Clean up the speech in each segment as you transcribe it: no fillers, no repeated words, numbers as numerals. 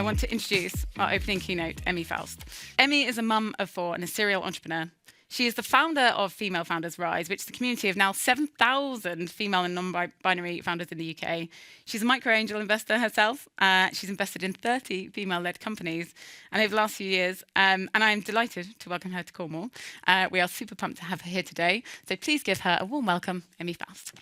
want to introduce our opening keynote, Emmie Faust. Emmie is a mum of 4 and a serial entrepreneur. She is the founder of Female Founders Rise, which is a community of now 7,000 female and non-binary founders in the UK. She's a micro-angel investor herself. She's invested in 30 female-led companies. And over the last few years, and I'm delighted to welcome her to Cornwall. We are super pumped to have her here today. So please give her a warm welcome, Emmie Faust.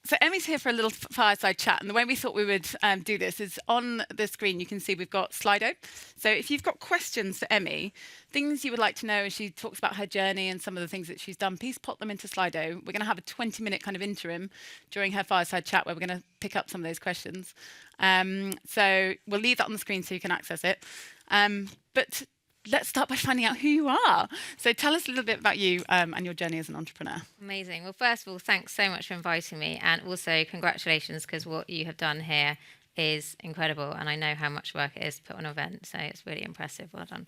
So Emmie's here for a little fireside chat, and the way we thought we would do this is on the screen you can see we've got Slido. So if you've got questions for Emmie, things you would like to know as she talks about her journey and some of the things that she's done, please pop them into Slido. We're going to have a 20-minute kind of interim during her fireside chat where we're going to pick up some of those questions. So we'll leave that on the screen so you can access it. But let's start by finding out who you are. So tell us a little bit about you and your journey as an entrepreneur. Amazing. Well, first of all, thanks so much for inviting me. And also congratulations, because what you have done here is incredible. And I know how much work it is to put on an event. So it's really impressive. Well done.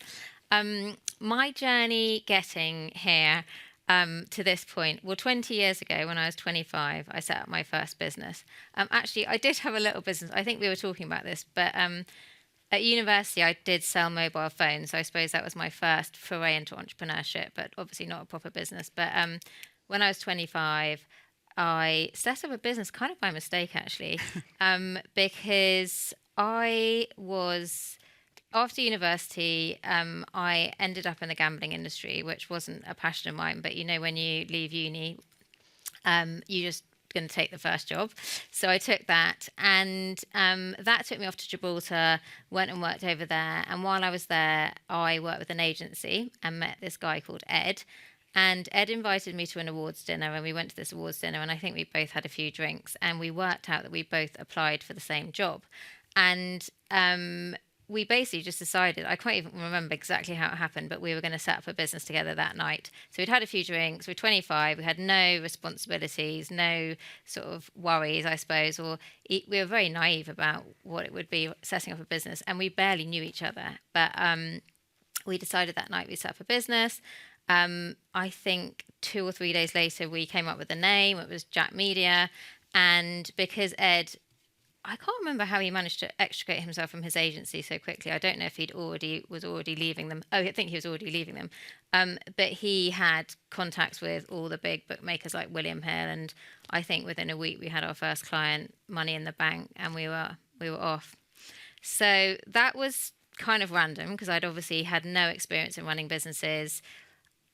My journey getting here to this point, well, 20 years ago when I was 25, I set up my first business. Actually, I did have a little business. I think we were talking about this, but at university, I did sell mobile phones, so I suppose that was my first foray into entrepreneurship, but obviously not a proper business. But when I was 25, I set up a business kind of by mistake, actually, because I was, after university, I ended up in the gambling industry, which wasn't a passion of mine. But, you know, when you leave uni, you just going to take the first job. So I took that, and that took me off to Gibraltar, went and worked over there. And while I was there, I worked with an agency and met this guy called Ed. And Ed invited me to an awards dinner, and we went to this awards dinner, and I think we both had a few drinks, and we worked out that we both applied for the same job. And we basically just decided, I can't even remember exactly how it happened, but we were going to set up a business together that night. So we'd had a few drinks, we were 25, we had no responsibilities, no sort of worries, I suppose, or we were very naive about what it would be setting up a business, and we barely knew each other. But we decided that night we'd set up a business. I think 2 or 3 days later, we came up with a name. It was Jack Media. And because Ed, I can't remember how he managed to extricate himself from his agency so quickly. I don't know if was already leaving them. Oh, I think he was already leaving them. But he had contacts with all the big bookmakers like William Hill, and I think within a week we had our first client, money in the bank, and we were off. So that was kind of random, because I'd obviously had no experience in running businesses,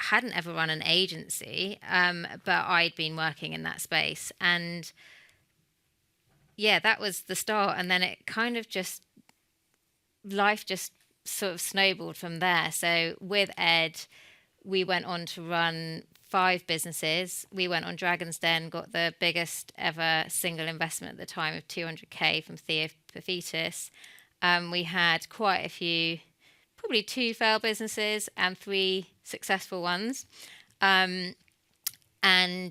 hadn't ever run an agency, but I'd been working in that space. And yeah, that was the start. And then it kind of just, life just sort of snowballed from there. So with Ed, we went on to run 5 businesses. We went on Dragon's Den, got the biggest ever single investment at the time of 200k from Theo Paphitis. We had quite a few, probably 2 failed businesses and 3 successful ones. And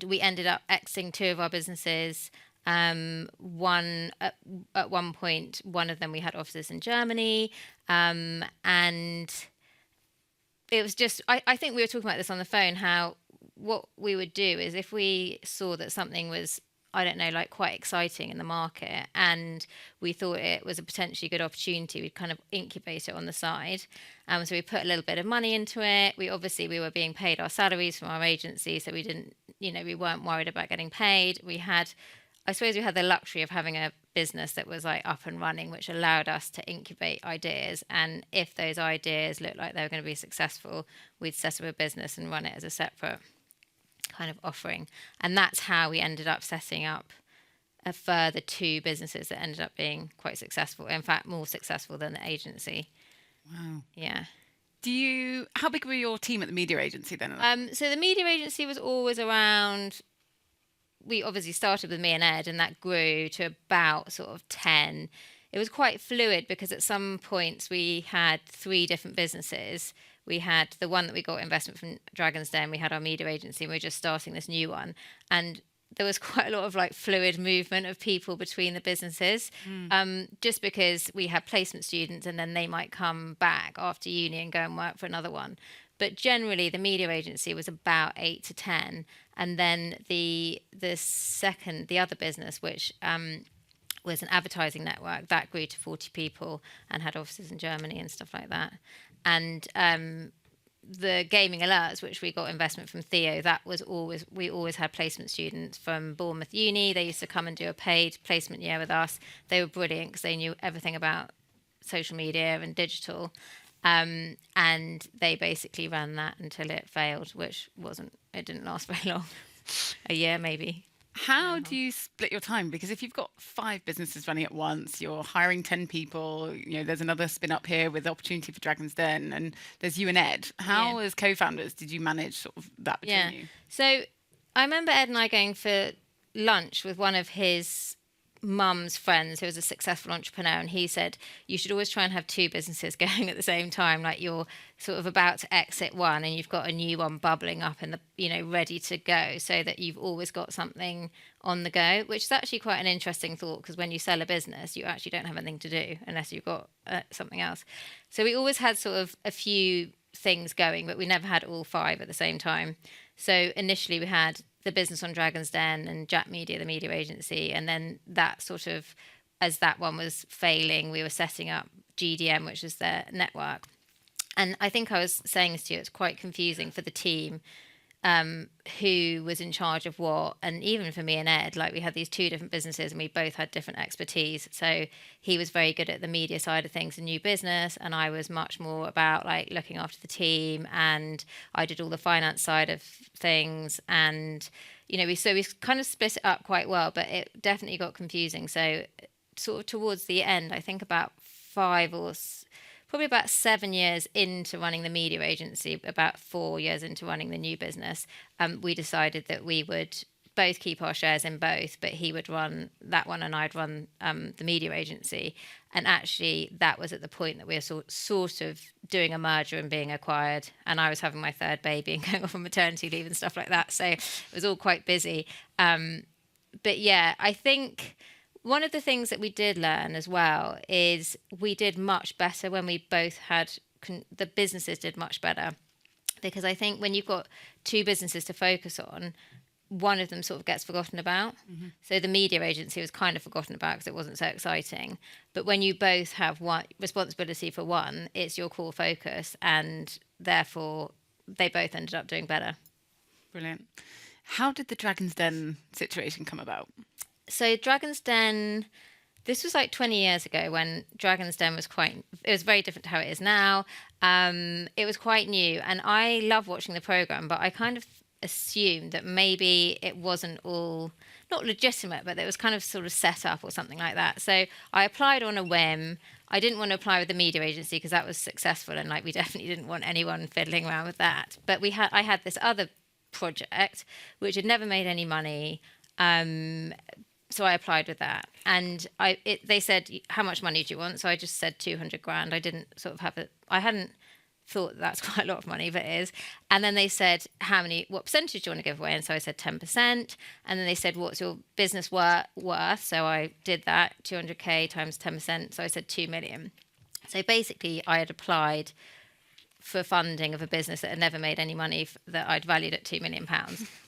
we ended up exiting 2 of our businesses. One at one point, one of them we had offices in Germany, and it was just, I think we were talking about this on the phone, how what we would do is if we saw that something was, I don't know, like quite exciting in the market and we thought it was a potentially good opportunity, we'd kind of incubate it on the side. So we put a little bit of money into it. We were being paid our salaries from our agency, so we didn't, we weren't worried about getting paid. I suppose we had the luxury of having a business that was like up and running, which allowed us to incubate ideas. And if those ideas looked like they were going to be successful, we'd set up a business and run it as a separate kind of offering. And that's how we ended up setting up a further 2 businesses that ended up being quite successful. In fact, more successful than the agency. Wow. Yeah. How big were your team at the media agency then? So the media agency was always around, we obviously started with me and Ed, and that grew to about sort of 10. It was quite fluid because at some points we had 3 different businesses. We had the one that we got investment from Dragon's Den, we had our media agency, and we were just starting this new one. And there was quite a lot of like fluid movement of people between the businesses, just because we had placement students and then they might come back after uni and go and work for another one. But generally, the media agency was about 8 to 10. And then the other business, which was an advertising network, that grew to 40 people and had offices in Germany and stuff like that. And the gaming alerts, which we got investment from Theo, we always had placement students from Bournemouth Uni. They used to come and do a paid placement year with us. They were brilliant because they knew everything about social media and digital. And they basically ran that until it failed, it didn't last very long. A year maybe. How do you split your time? Because if you've got 5 businesses running at once, you're hiring 10 people, there's another spin up here with the opportunity for Dragon's Den, and there's you and Ed. How, as co-founders, did you manage sort of that between you? So I remember Ed and I going for lunch with one of his mum's friends who was a successful entrepreneur, and he said you should always try and have 2 businesses going at the same time, like you're sort of about to exit one and you've got a new one bubbling up in the ready to go, so that you've always got something on the go, which is actually quite an interesting thought, because when you sell a business you actually don't have anything to do unless you've got something else. So we always had sort of a few things going, but we never had all 5 at the same time. So initially we had the business on Dragon's Den and Jack Media, the media agency. And then that sort of, as that one was failing, we were setting up GDM, which is their network. And I think I was saying this to you, it's quite confusing for the team who was in charge of what. And even for me and Ed, like we had these 2 different businesses and we both had different expertise. So he was very good at the media side of things and new business, and I was much more about like looking after the team, and I did all the finance side of things. And we kind of split it up quite well, but it definitely got confusing. So sort of towards the end, I think about probably about 7 years into running the media agency, about 4 years into running the new business, we decided that we would both keep our shares in both, but he would run that one and I'd run the media agency. And actually that was at the point that we were sort of doing a merger and being acquired, and I was having my 3rd baby and going off on maternity leave and stuff like that. So it was all quite busy. But yeah, I think one of the things that we did learn as well is we did much better when we both had, the businesses did much better. Because I think when you've got 2 businesses to focus on, one of them sort of gets forgotten about. Mm-hmm. So the media agency was kind of forgotten about because it wasn't so exciting. But when you both have one responsibility for one, it's your core focus, and therefore they both ended up doing better. Brilliant. How did the Dragon's Den situation come about? So Dragon's Den, this was like 20 years ago when Dragon's Den it was very different to how it is now. It was quite new, and I love watching the programme, but I kind of assumed that maybe it wasn't all, not legitimate, but it was kind of sort of set up or something like that. So I applied on a whim. I didn't want to apply with the media agency because that was successful, and like we definitely didn't want anyone fiddling around with that. But I had this other project which had never made any money. So I applied with that, and they said, how much money do you want? So I just said 200 grand. I didn't sort of I hadn't thought that's quite a lot of money, but it is. And then they said, what percentage do you want to give away? And so I said 10%. And then they said, what's your business worth? So I did that, 200k times 10%. So I said 2 million. So basically I had applied for funding of a business that had never made any money, that I'd valued at £2 million.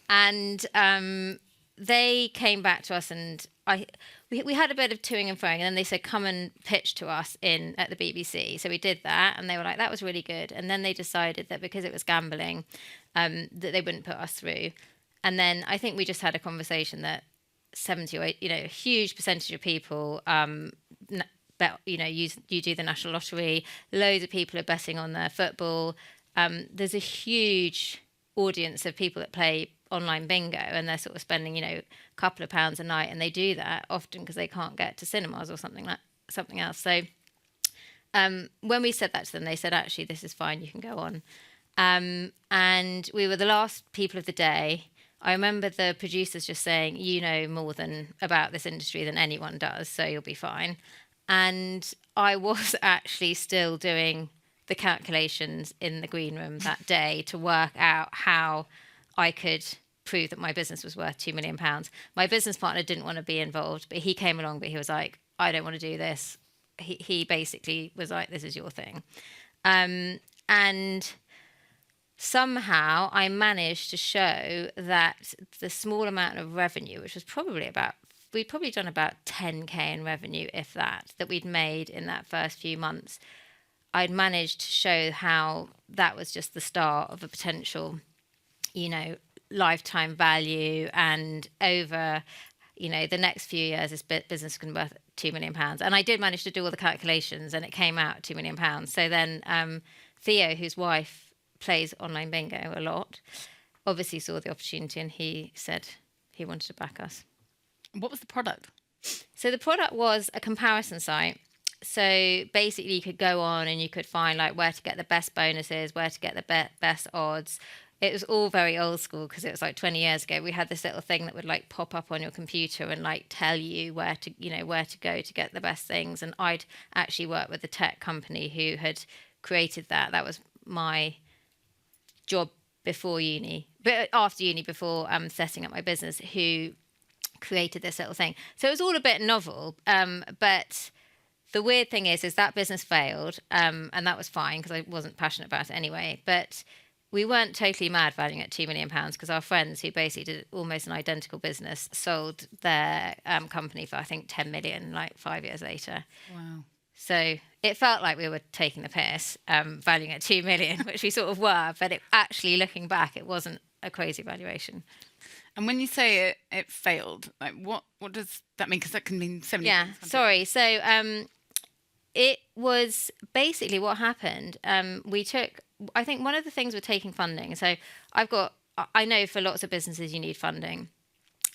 And they came back to us, and we had a bit of toing and froing, and then they said, come and pitch to us at the BBC. So we did that, and they were like, that was really good. And then they decided that because it was gambling, that they wouldn't put us through. And then I think we just had a conversation that 70 or 80, a huge percentage of people bet, you do the national lottery, loads of people are betting on their football. There's a huge audience of people that play online bingo, and they're sort of spending, a couple of pounds a night, and they do that often because they can't get to cinemas or something else. So when we said that to them, they said, actually, this is fine, you can go on. And we were the last people of the day. I remember the producers just saying, you know more about this industry than anyone does, so you'll be fine. And I was actually still doing the calculations in the green room that day to work out how I could prove that my business was worth £2 million. My business partner didn't want to be involved, but he came along, but he was like, I don't want to do this. He basically was like, this is your thing. And somehow I managed to show that the small amount of revenue, which was probably we'd probably done about 10k in revenue, if that we'd made in that first few months. I'd managed to show how that was just the start of a potential, lifetime value, and over, the next few years, this business can be worth £2 million. And I did manage to do all the calculations, and it came out £2 million. So then Theo, whose wife plays online bingo a lot, obviously saw the opportunity, and he said he wanted to back us. What was the product? So the product was a comparison site. So basically you could go on and you could find like where to get the best bonuses, where to get the best odds. It was all very old school because it was like 20 years ago. We had this little thing that would like pop up on your computer and like tell you where to go to get the best things. And I'd actually worked with a tech company who had created that. That was my job before uni, but after uni, before setting up my business, who created this little thing. So it was all a bit novel, but the weird thing is that business failed, and that was fine because I wasn't passionate about it anyway. But we weren't totally mad valuing it at £2 million because our friends, who basically did almost an identical business, sold their company for I think 10 million like 5 years later. Wow. So it felt like we were taking the piss, valuing it at 2 million, which we sort of were. But actually, looking back, it wasn't a crazy valuation. And when you say it failed, like what does that mean? Because that can mean so many things. Sorry. So it was basically what happened. I think one of the things with taking funding. So I know for lots of businesses you need funding.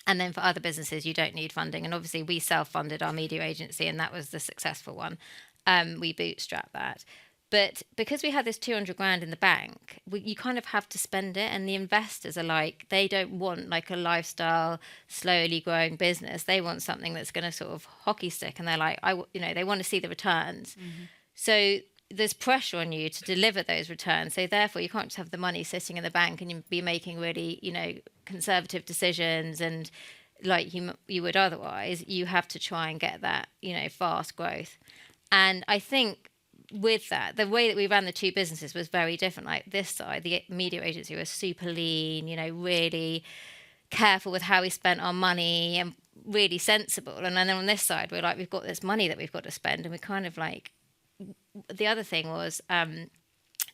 And then for other businesses, you don't need funding. And obviously, we self-funded our media agency, and that was the successful one. We bootstrapped that. But because we had this 200 grand in the bank, you kind of have to spend it. And the investors are like, they don't want like a lifestyle, slowly growing business. They want something that's going to sort of hockey stick. And they're like, they want to see the returns. Mm-hmm. So there's pressure on you to deliver those returns. So therefore, you can't just have the money sitting in the bank and you be making really, conservative decisions and like you would otherwise. You have to try and get that, fast growth. And I think with that, the way that we ran the two businesses was very different. Like this side, the media agency was super lean, really careful with how we spent our money and really sensible. And then on this side, we're like, we've got this money that we've got to spend. And we kind of like, the other thing was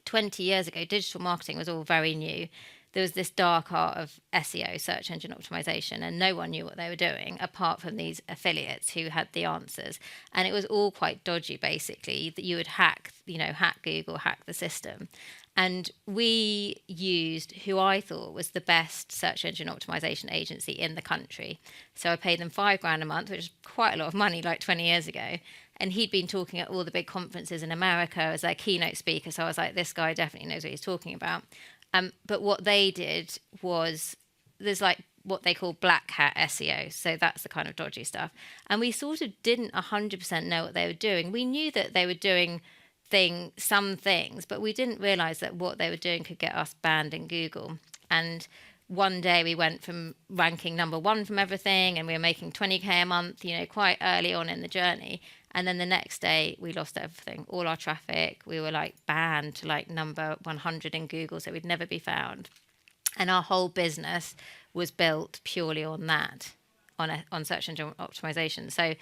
20 years ago, digital marketing was all very new. There was this dark art of SEO, search engine optimization, and no one knew what they were doing apart from these affiliates who had the answers. And it was all quite dodgy, basically, that you would hack Google, hack the system. And we used who I thought was the best search engine optimization agency in the country. So I paid them £5,000 a month, which is quite a lot of money, like 20 years ago. And he'd been talking at all the big conferences in America as their keynote speaker. So I was like, this guy definitely knows what he's talking about. But what they did was, there's like what they call black hat SEO. So that's the kind of dodgy stuff. And we sort of didn't 100% know what they were doing. We knew that they were doing some things, but we didn't realize that what they were doing could get us banned in Google. And one day we went from ranking number one from everything, and we were making 20k a month, quite early on in the journey. And then the next day we lost everything, all our traffic. We were like banned to like number 100 in Google, so we'd never be found. And our whole business was built purely on that, on search engine optimization. So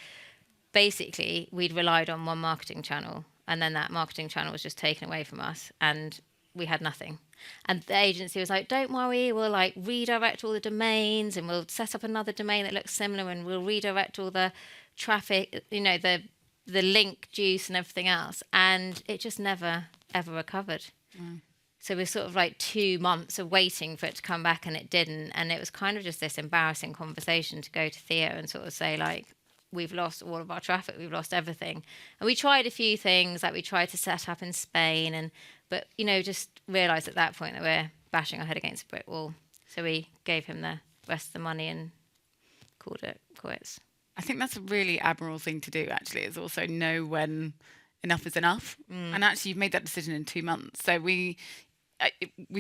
basically we'd relied on one marketing channel, and then that marketing channel was just taken away from us, and we had nothing. And the agency was like, don't worry, we'll like redirect all the domains, and we'll set up another domain that looks similar, and we'll redirect all the traffic, the link juice and everything else. And it just never, ever recovered. Mm. So we're sort of like 2 months of waiting for it to come back, and it didn't. And it was kind of just this embarrassing conversation to go to Theo and sort of say, like, we've lost all of our traffic, we've lost everything. And we tried a few things, like we tried to set up in Spain, but just realised at that point that we're bashing our head against a brick wall. So we gave him the rest of the money and called it quits. I think that's a really admirable thing to do, actually, is also know when enough is enough. Mm. And actually, you've made that decision in 2 months. So we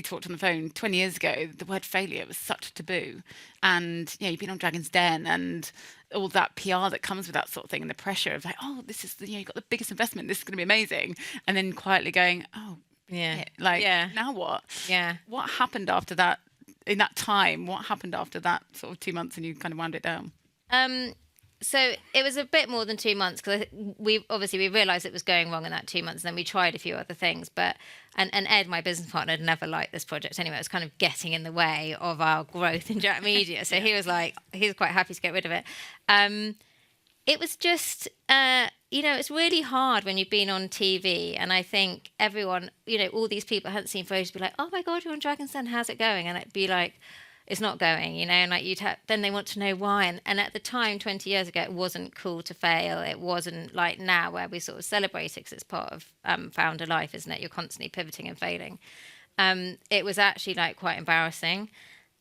talked on the phone 20 years ago, the word failure was such a taboo. And, you've been on Dragon's Den and all that PR that comes with that sort of thing, and the pressure of like, oh, this is, you've got the biggest investment, this is going to be amazing. And then quietly going, oh, Yeah. Like, Yeah. now what? Yeah. What happened after that? In that time, what happened after that sort of 2 months, and you kind of wound it down? So it was a bit more than 2 months, because we realised it was going wrong in that 2 months, and then we tried a few other things. But and Ed, my business partner, had never liked this project anyway. It was kind of getting in the way of our growth in Jack Media. So he was quite happy to get rid of it. It was just, it's really hard when you've been on TV. And I think everyone, all these people hadn't seen photos, be like, oh my God, you're on Dragon's Den, how's it going? And it'd be like, it's not going, and like then they want to know why. And at the time, 20 years ago, it wasn't cool to fail. It wasn't like now, where we sort of celebrate it because it's part of founder life, isn't it? You're constantly pivoting and failing. It was actually like quite embarrassing.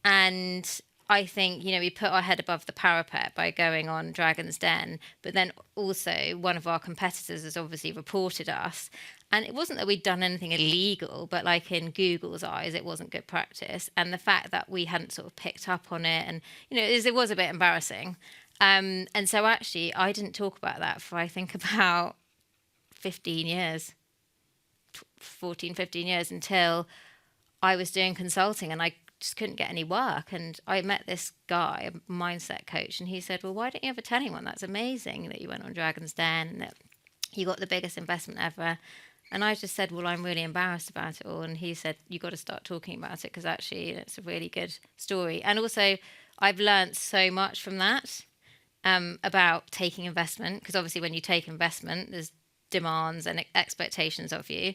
And I think, we put our head above the parapet by going on Dragon's Den, but then also one of our competitors has obviously reported us. And it wasn't that we'd done anything illegal, but like in Google's eyes, it wasn't good practice. And the fact that we hadn't sort of picked up on it, and, it was a bit embarrassing. And so actually, I didn't talk about that for, I think, about 15 years, 14, 15 years, until I was doing consulting and I just couldn't get any work. And I met this guy, a mindset coach, and he said, well, why don't you ever tell anyone? That's amazing that you went on Dragon's Den and that you got the biggest investment ever. And I just said, well, I'm really embarrassed about it all. And he said, you got to start talking about it, because actually it's a really good story. And also, I've learned so much from that, about taking investment, because obviously when you take investment, there's demands and expectations of you,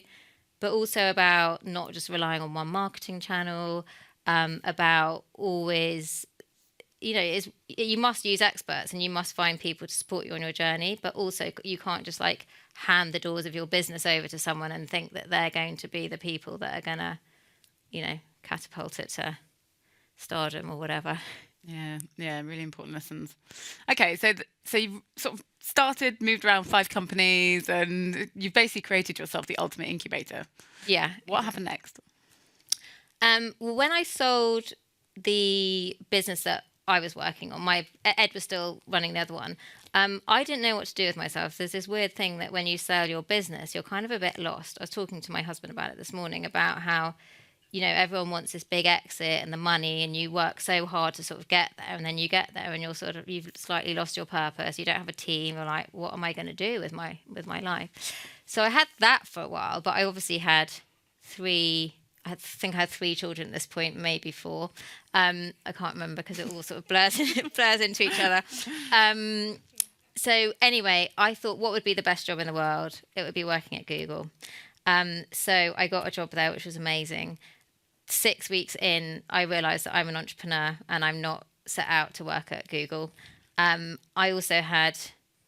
but also about not just relying on one marketing channel, about always, you must use experts and you must find people to support you on your journey, but also you can't just like hand the doors of your business over to someone and think that they're going to be the people that are going to, catapult it to stardom or whatever. Yeah, really important lessons. Okay, so you've sort of started, moved around 5 companies, and you've basically created yourself the ultimate incubator. Yeah. What happened next? Well, when I sold the business that I was working on, Ed was still running the other one. I didn't know what to do with myself. There's this weird thing that when you sell your business, you're kind of a bit lost. I was talking to my husband about it this morning, about how, everyone wants this big exit and the money, and you work so hard to sort of get there, and then you get there and you've slightly lost your purpose. You don't have a team. You're like, what am I going to do with my life? So I had that for a while, but I obviously had 3 children at this point, maybe 4. I can't remember, because it all sort of blurs into each other. So anyway, I thought, what would be the best job in the world? It would be working at Google. So I got a job there, which was amazing. 6 weeks in, I realised that I'm an entrepreneur and I'm not set out to work at Google. I also had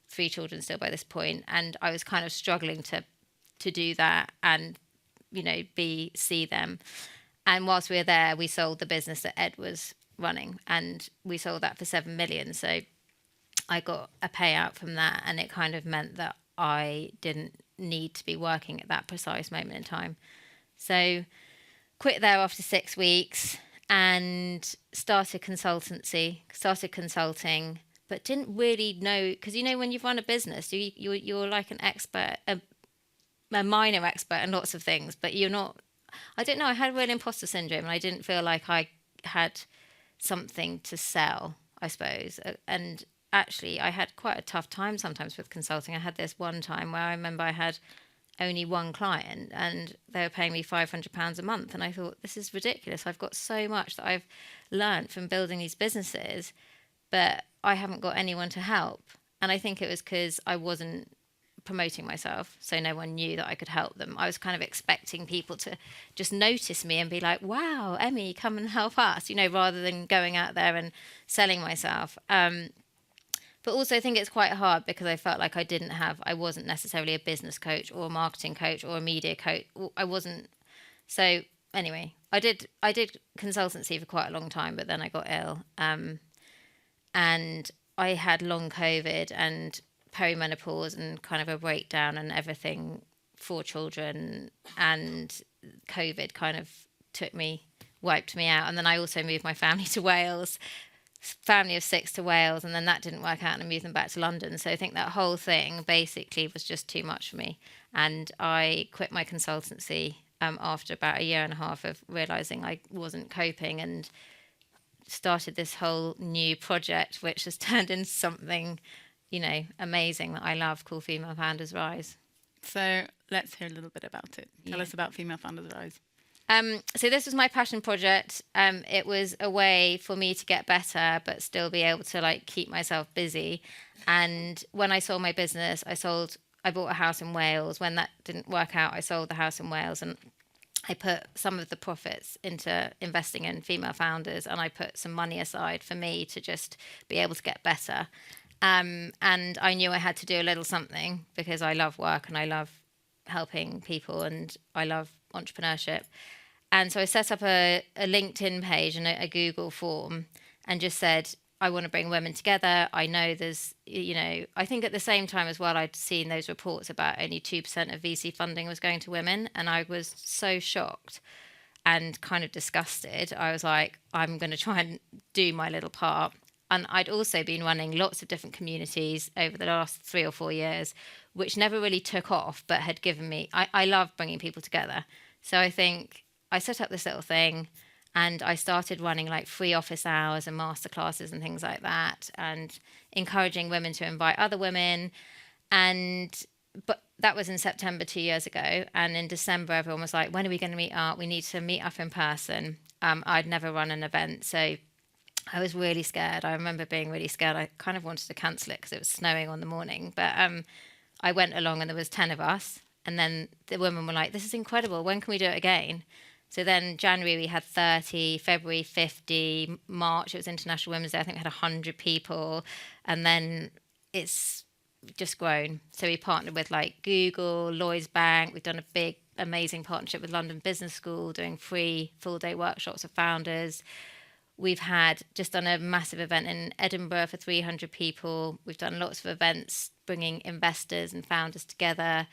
3 children still by this point, and I was kind of struggling to do that and see them. And whilst we were there, we sold the business that Ed was running, and we sold that for 7 million. So I got a payout from that, and it kind of meant that I didn't need to be working at that precise moment in time. So quit there after 6 weeks and started consulting, but didn't really know, because when you've run a business, you're like an expert, a minor expert in lots of things, but you're not. I don't know, I had real imposter syndrome, and I didn't feel like I had something to sell, I suppose. And actually, I had quite a tough time sometimes with consulting. I had this one time where I remember I had only one client and they were paying me £500 a month. And I thought, this is ridiculous. I've got so much that I've learned from building these businesses, but I haven't got anyone to help. And I think it was because I wasn't promoting myself, so no one knew that I could help them. I was kind of expecting people to just notice me and be like, wow, Emmie, come and help us, rather than going out there and selling myself. But also I think it's quite hard, because I felt like I wasn't necessarily a business coach or a marketing coach or a media coach. I wasn't. So anyway, I did consultancy for quite a long time, but then I got ill. And I had long COVID and perimenopause and kind of a breakdown and everything, 4 children, and COVID kind of wiped me out. And then I also moved my family to Wales, family of 6 to Wales, and then that didn't work out and I moved them back to London. So I think that whole thing basically was just too much for me. And I quit my consultancy after about a year and a half of realizing I wasn't coping, and started this whole new project, which has turned into something, amazing that I love, called Female Founders Rise. So let's hear a little bit about it. Tell Yeah. us about Female Founders Rise. So this was my passion project. It was a way for me to get better, but still be able to keep myself busy. And when I sold my business, I bought a house in Wales. When that didn't work out, I sold the house in Wales, and I put some of the profits into investing in female founders, and I put some money aside for me to just be able to get better. And I knew I had to do a little something because I love work and I love helping people and I love entrepreneurship. And so I set up a LinkedIn page and a Google form and just said, I want to bring women together. I know there's, I think at the same time as well, I'd seen those reports about only 2% of VC funding was going to women. And I was so shocked and kind of disgusted. I was like, I'm going to try and do my little part. And I'd also been running lots of different communities over the last 3 or 4 years, which never really took off, but had given me, I love bringing people together. So I think I set up this little thing. And I started running free office hours and masterclasses and things like that, and encouraging women to invite other women. But that was in September 2 years ago. And in December, everyone was like, when are we going to meet up? We need to meet up in person. I'd never run an event. So I was really scared. I remember being really scared. I kind of wanted to cancel it because it was snowing on the morning. But I went along and there was 10 of us. And then the women were like, this is incredible. When can we do it again? So then January we had 30, February 50, March it was International Women's Day. I think we had 100 people, and then it's just grown. So we partnered with Google, Lloyds Bank. We've done a big, amazing partnership with London Business School, doing free full-day workshops for founders. We've just done a massive event in Edinburgh for 300 people. We've done lots of events bringing investors and founders together.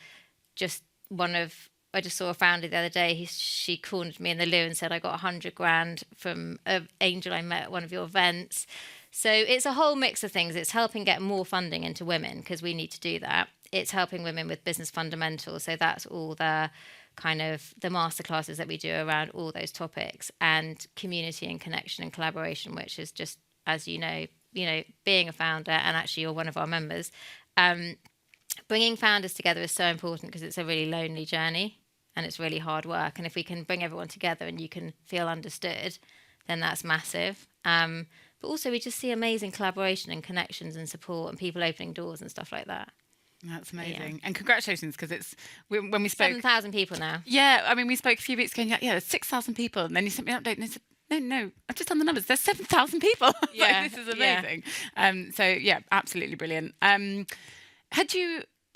I just saw a founder the other day. She cornered me in the loo and said, I got 100 grand from an angel I met at one of your events. So it's a whole mix of things. It's helping get more funding into women because we need to do that. It's helping women with business fundamentals. So that's all the kind of the masterclasses that we do around all those topics, and community and connection and collaboration, which is just, as you know, being a founder, and actually you're one of our members. Bringing founders together is so important because it's a really lonely journey. And it's really hard work. And if we can bring everyone together and you can feel understood, then that's massive. But also we just see amazing collaboration and connections and support and people opening doors and stuff like that. That's amazing. Yeah. And congratulations, because when we spoke... 7,000 people now. Yeah, I mean, we spoke a few weeks ago and there's 6,000 people. And then you sent me an update and I said, no, I've just done the numbers. There's 7,000 people. Yeah. This is amazing. Yeah. Absolutely brilliant.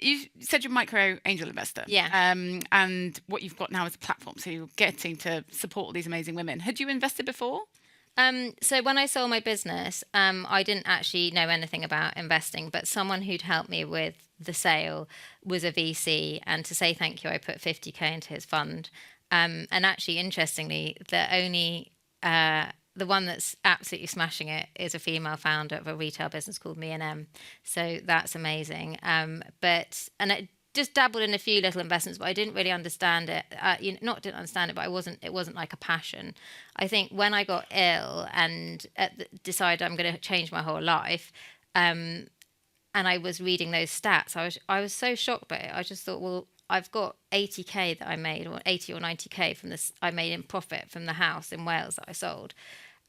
You said you're a micro angel investor. Yeah. And what you've got now is a platform. So you're getting to support all these amazing women. Had you invested before? So when I sold my business, I didn't actually know anything about investing, but someone who'd helped me with the sale was a VC. And to say thank you, I put 50k into his fund. And actually, interestingly, the one that's absolutely smashing it is a female founder of a retail business called Me and Em. So that's amazing. And I just dabbled in a few little investments, but I didn't really understand it. Didn't understand it, but it wasn't like a passion. I think when I got ill and decided I'm going to change my whole life, and I was reading those stats, I was so shocked by it. I just thought, well, I've got 80k that I made, or 80 or 90k from this I made in profit from the house in Wales that I sold.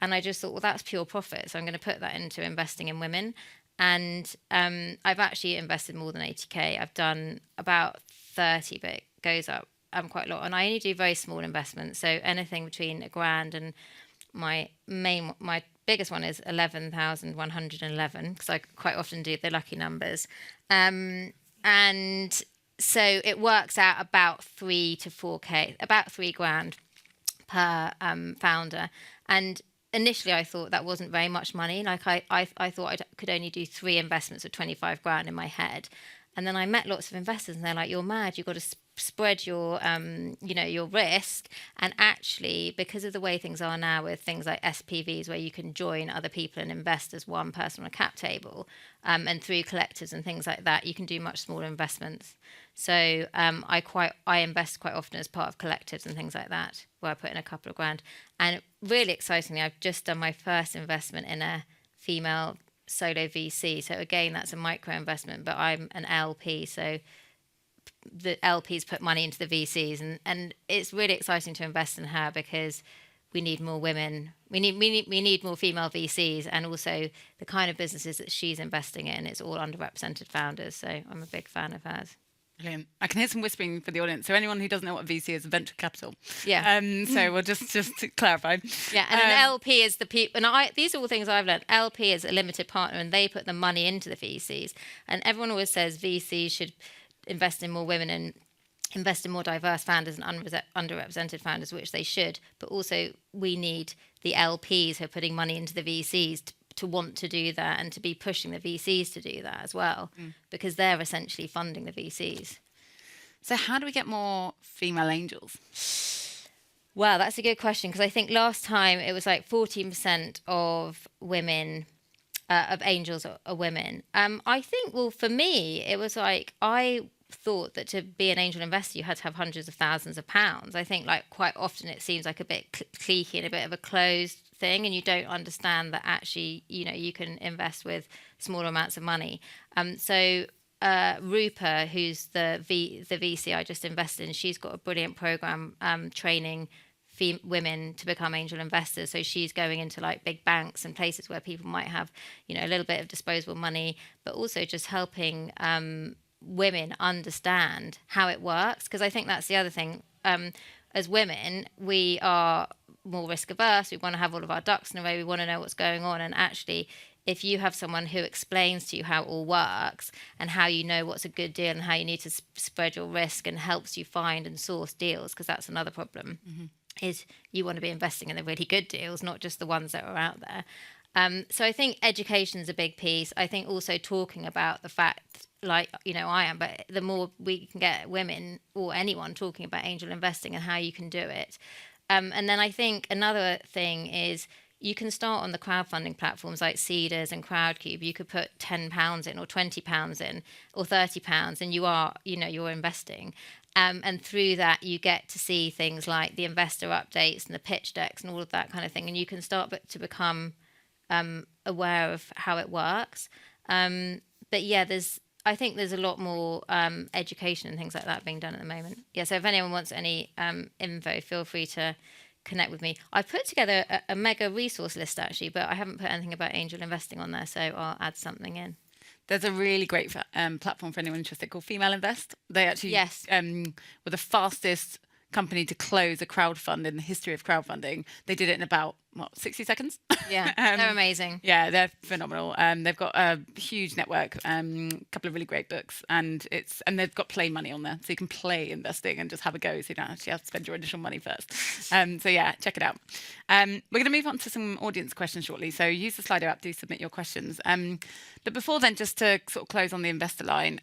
And I just thought, well, that's pure profit. So I'm going to put that into investing in women. And I've actually invested more than 80k. I've done about 30, but it goes up quite a lot. And I only do very small investments. So anything between £1,000 and my biggest one is 11,111, because I quite often do the lucky numbers. And so it works out about 3 to 4k, about 3 grand per founder. And initially I thought that wasn't very much money. I thought I could only do 3 investments of 25 grand in my head. And then I met lots of investors, and they're like, "You're mad. You've got to spread your, your risk." And actually, because of the way things are now with things like SPVs, where you can join other people and invest as one person on a cap table, and through collectives and things like that, you can do much smaller investments. So I invest quite often as part of collectives and things like that, where I put in a couple of grand. And really excitingly, I've just done my first investment in a female solo VC. So again, that's a micro investment, but I'm an LP. So the LPs put money into the VCs, and it's really exciting to invest in her because we need more women. We need more female VCs, and also the kind of businesses that she's investing in. It's all underrepresented founders. So I'm a big fan of hers. Brilliant. I can hear some whispering for the audience. So anyone who doesn't know what VC is, venture capital. Yeah. So we'll just to clarify. Yeah, and an LP is the people, and these are all things I've learned. LP is a limited partner, and they put the money into the VCs. And everyone always says VCs should invest in more women and invest in more diverse founders and underrepresented founders, which they should. But also, we need the LPs who are putting money into the VCs to want to do that, and to be pushing the VCs to do that as well, because they're essentially funding the VCs. So how do we get more female angels? Well, that's a good question, because I think last time it was like 14% of women, of angels are women. I think, well, for me, it was like, I thought that to be an angel investor, you had to have hundreds of thousands of pounds. I think like quite often it seems like a bit cliquey and a bit of a closed thing, and you don't understand that actually, you can invest with small amounts of money. So Rupa, who's the VC I just invested in, she's got a brilliant program training women to become angel investors. So she's going into like big banks and places where people might have, a little bit of disposable money, but also just helping women understand how it works. Because I think that's the other thing. As women, we are more risk averse. We want to have all of our ducks in a row. We want to know what's going on. And actually, if you have someone who explains to you how it all works and how you know what's a good deal and how you need to spread your risk, and helps you find and source deals, because that's another problem, is you want to be investing in the really good deals, not just the ones that are out there. So I think education is a big piece. I think also talking about the fact, like, I am, but the more we can get women or anyone talking about angel investing and how you can do it. And then I think another thing is you can start on the crowdfunding platforms like Seeders and Crowdcube. You could put £10 in or £20 in or £30, and you're investing. And through that, you get to see things like the investor updates and the pitch decks and all of that kind of thing. And you can start to become aware of how it works. But yeah, I think there's a lot more education and things like that being done at the moment. Yeah, so if anyone wants any info, feel free to connect with me. I put together a mega resource list actually, but I haven't put anything about angel investing on there, so I'll add something in. There's a really great platform for anyone interested called Female Invest. They actually were the fastest company to close a crowdfund in the history of crowdfunding. They did it in about 60 seconds. Yeah, they're amazing. Yeah, they're phenomenal. They've got a huge network, a couple of really great books, and they've got play money on there, so you can play investing and just have a go, so you don't actually have to spend your initial money first. So yeah, check it out. We're going to move on to some audience questions shortly, so use the Slido app, do submit your questions. But before then, just to sort of close on the investor line,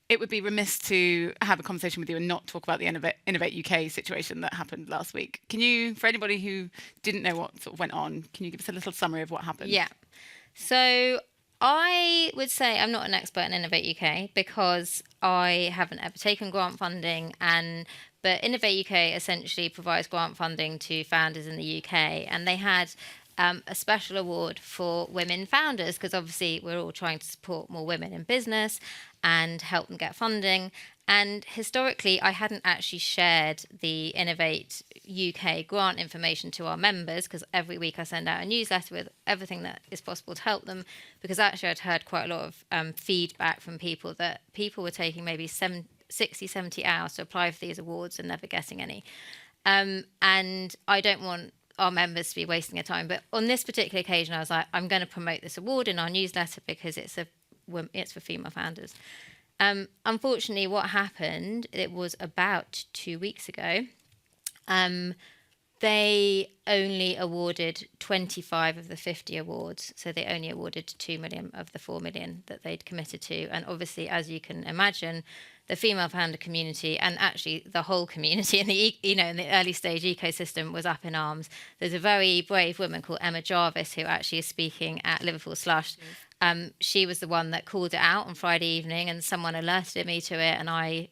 it would be remiss to have a conversation with you and not talk about the Innovate UK situation that happened last week. Can you, for anybody who didn't know what sort of went on, can you give us a little summary of what happened? Yeah. So I would say I'm not an expert in Innovate UK because I haven't ever taken grant funding, but Innovate UK essentially provides grant funding to founders in the UK, and they had a special award for women founders, because obviously we're all trying to support more women in business and help them get funding. And historically, I hadn't actually shared the Innovate UK grant information to our members, because every week I send out a newsletter with everything that is possible to help them, because actually I'd heard quite a lot of feedback from people that people were taking maybe 60, 70 hours to apply for these awards and never getting any. And I don't want our members to be wasting their time. But on this particular occasion, I was like, I'm going to promote this award in our newsletter because it's for female founders. Unfortunately, what happened, it was about 2 weeks ago, they only awarded 25 of the 50 awards. So they only awarded 2 million of the 4 million that they'd committed to. And obviously, as you can imagine, the female founder community, and actually the whole community in the in the early stage ecosystem, was up in arms. There's a very brave woman called Emma Jarvis who actually is speaking at Liverpool Slush. She was the one that called it out on Friday evening, and someone alerted me to it, and I,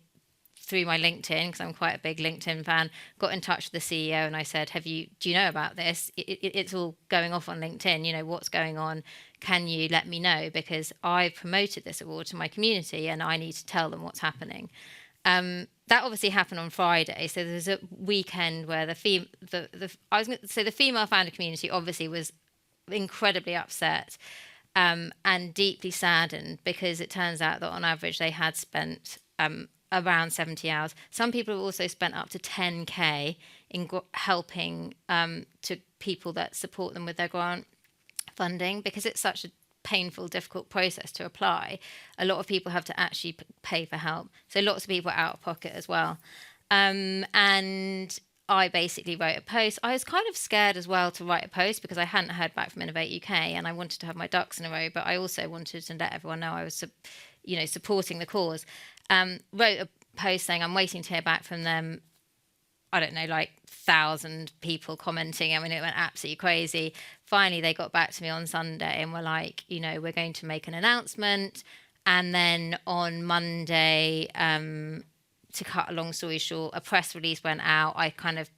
through my LinkedIn, because I'm quite a big LinkedIn fan, got in touch with the CEO and I said, do you know about this? It's all going off on LinkedIn, what's going on? Can you let me know? Because I promoted this award to my community and I need to tell them what's happening. That obviously happened on Friday. So there's a weekend where the female founder community obviously was incredibly upset and deeply saddened, because it turns out that on average they had spent around 70 hours. Some people have also spent up to 10K in helping to people that support them with their grant funding, because it's such a painful, difficult process to apply. A lot of people have to actually pay for help. So lots of people are out of pocket as well. And I basically wrote a post. I was kind of scared as well to write a post because I hadn't heard back from Innovate UK and I wanted to have my ducks in a row, but I also wanted to let everyone know I was supporting the cause. Wrote a post saying I'm waiting to hear back from them. I don't know, like 1,000 people commenting. I mean, it went absolutely crazy. Finally, they got back to me on Sunday and were like, we're going to make an announcement. And then on Monday, to cut a long story short, a press release went out. I kind of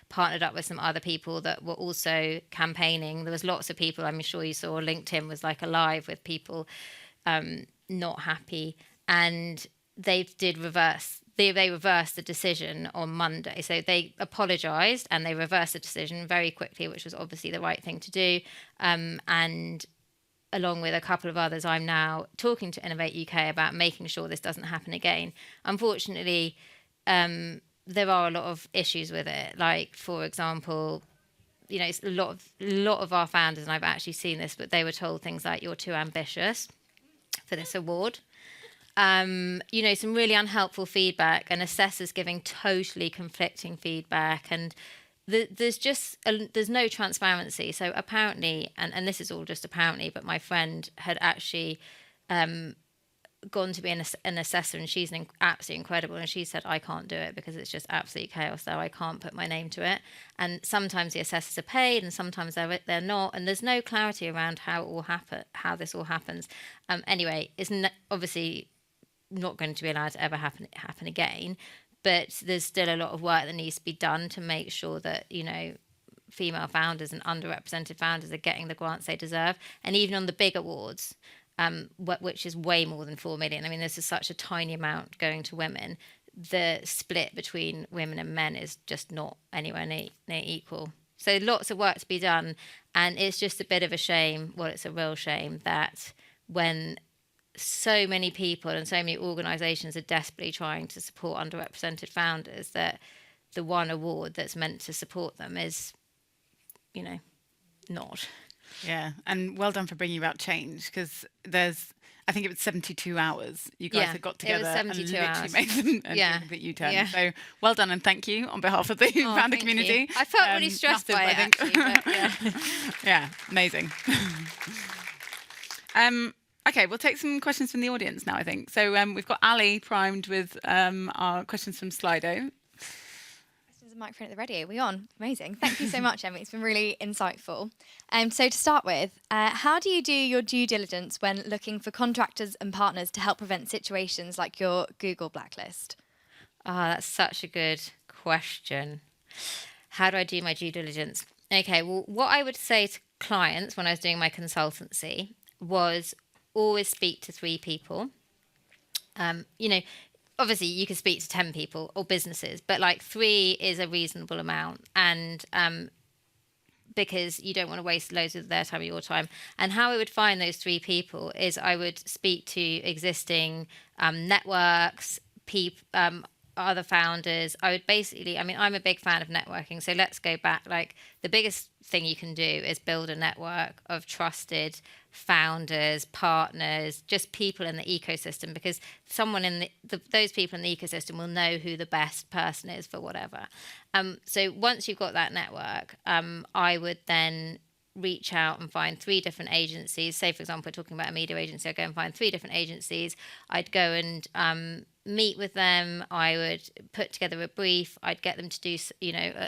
partnered up with some other people that were also campaigning. There was lots of people, I'm sure you saw, LinkedIn was like alive with people not happy. And they reversed the decision on Monday. So they apologised and they reversed the decision very quickly, which was obviously the right thing to do. And along with a couple of others, I'm now talking to Innovate UK about making sure this doesn't happen again. Unfortunately, there are a lot of issues with it. Like, for example, it's a lot of our founders, and I've actually seen this, but they were told things like, you're too ambitious for this award. Some really unhelpful feedback, and assessors giving totally conflicting feedback, and there's no transparency. So apparently, and this is all just apparently, but my friend had actually gone to be an assessor, and she's absolutely incredible, and she said, I can't do it because it's just absolute chaos, so I can't put my name to it. And sometimes the assessors are paid and sometimes they're not, and there's no clarity around how this all happens. Anyway, it's obviously not going to be allowed to ever happen again, but there's still a lot of work that needs to be done to make sure that female founders and underrepresented founders are getting the grants they deserve. And even on the big awards, which is way more than 4 million, I mean, this is such a tiny amount going to women, the split between women and men is just not anywhere near equal. So lots of work to be done, and it's just a bit of a shame, well, it's a real shame, that when so many people and so many organisations are desperately trying to support underrepresented founders, that the one award that's meant to support them is, not. Yeah, and well done for bringing about change, because I think it was 72 hours you guys had got together and literally hours. made them a complete U-turn. Yeah. So well done, and thank you on behalf of the founder community. I felt really stressed by it, actually, but yeah. Yeah, amazing. Okay, we'll take some questions from the audience now, I think. So we've got Ali primed with our questions from Slido. Questions and microphone at the ready. Are we on? Amazing. Thank you so much, Emmie. It's been really insightful. So to start with, how do you do your due diligence when looking for contractors and partners to help prevent situations like your Google blacklist? That's such a good question. How do I do my due diligence? Okay, well, what I would say to clients when I was doing my consultancy was always speak to 3 people. Obviously you can speak to 10 people or businesses, but like 3 is a reasonable amount. And because you don't want to waste loads of their time or your time. And how I would find those 3 people is I would speak to existing networks, other founders. I would basically, I mean, I'm a big fan of networking. So let's go back. Like, the biggest thing you can do is build a network of trusted founders, partners, just people in the ecosystem, because someone in those people in the ecosystem will know who the best person is for whatever. So once you've got that network, I would then reach out and find 3 different agencies. Say, for example, we're talking about a media agency. I'd go and find 3 different agencies. I'd go and meet with them. I would put together a brief. I'd get them to do,